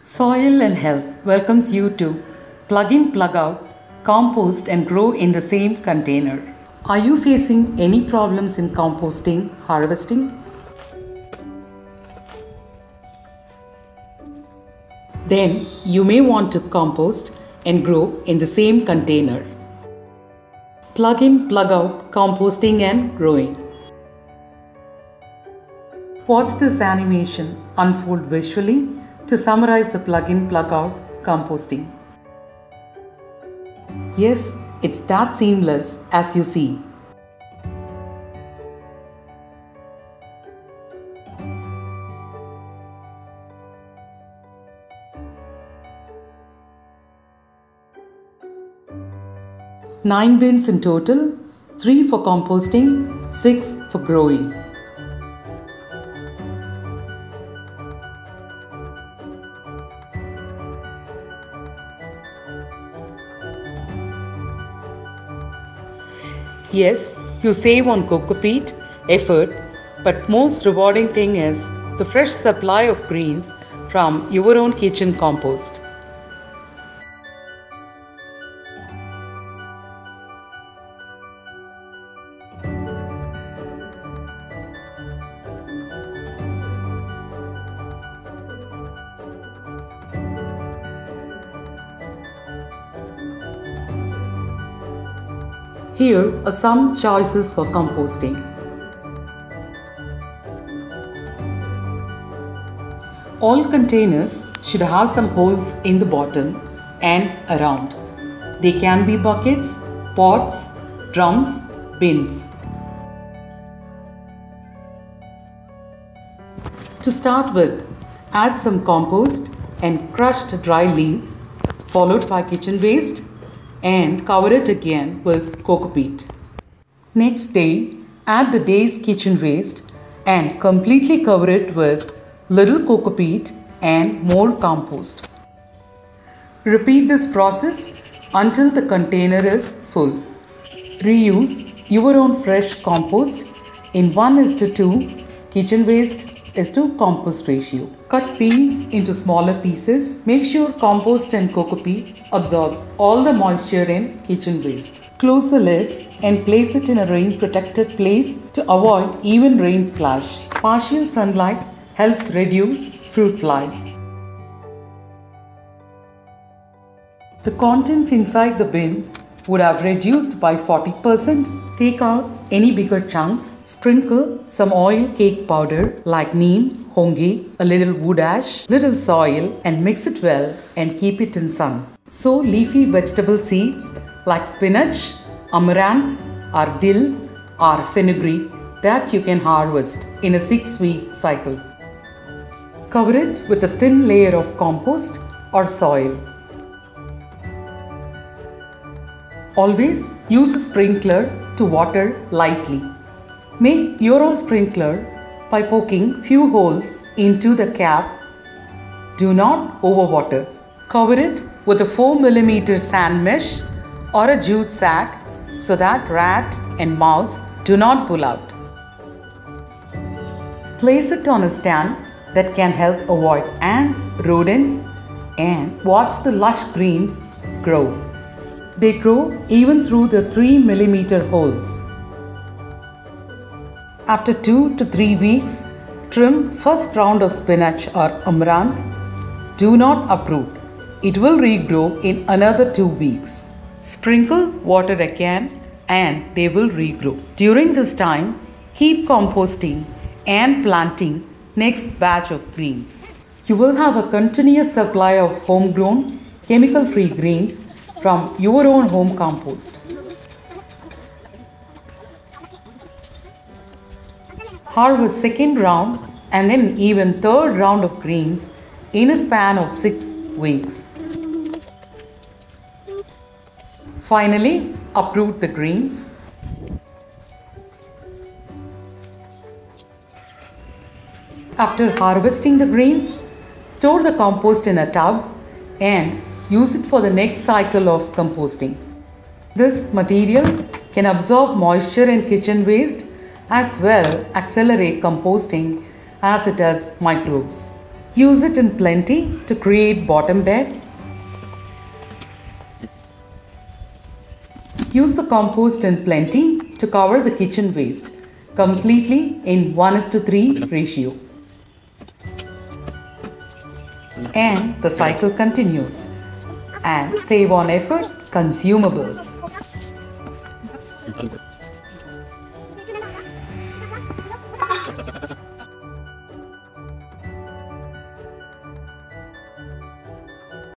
Soil and Health welcomes you to plug in, plug out, compost and grow in the same container. Are you facing any problems in composting, harvesting? Then you may want to compost and grow in the same container. Plug in, plug out, composting and growing. Watch this animation unfold visually to summarize the plug in, plug out composting. Yes, it's that seamless as you see. Nine bins in total, 3 for composting, 6 for growing. Yes, you save on cocopeat, effort, but most rewarding thing is the fresh supply of greens from your own kitchen compost. Here are some choices for composting. All containers should have some holes in the bottom and around. They can be buckets, pots, drums, bins. To start with, add some compost and crushed dry leaves, followed by kitchen waste, and cover it again with cocopeat. Next day, add the day's kitchen waste and completely cover it with little cocopeat and more compost. Repeat this process until the container is full. Reuse your own fresh compost in 1:2 kitchen waste is to compost ratio. Cut beans into smaller pieces. Make sure compost and cocopeat absorbs all the moisture in kitchen waste. Close the lid and place it in a rain protected place to avoid even rain splash. Partial sunlight helps reduce fruit flies. The content inside the bin would have reduced by 40%. Take out any bigger chunks. Sprinkle some oil cake powder like neem, honge, a little wood ash, little soil and mix it well and keep it in sun. Sow leafy vegetable seeds like spinach, amaranth or dill or fenugreek that you can harvest in a 6-week cycle. Cover it with a thin layer of compost or soil. Always use a sprinkler to water lightly. Make your own sprinkler by poking few holes into the cap. Do not overwater. Cover it with a 4 mm sand mesh or a jute sack so that rat and mouse do not pull out. Place it on a stand that can help avoid ants, rodents, and watch the lush greens grow. They grow even through the 3 mm holes. After 2 to 3 weeks, trim first round of spinach or amaranth. Do not uproot. It will regrow in another 2 weeks. Sprinkle water again and they will regrow. During this time, keep composting and planting next batch of greens. You will have a continuous supply of homegrown, chemical-free greens from your own home compost. Harvest second round and then even third round of greens in a span of 6 weeks. Finally, uproot the greens. After harvesting the greens, store the compost in a tub and use it for the next cycle of composting. This material can absorb moisture and kitchen waste as well accelerate composting as it does microbes. Use it in plenty to create bottom bed. Use the compost in plenty to cover the kitchen waste completely in 1:3 ratio. And the cycle continues. And save on effort, consumables. Thank you.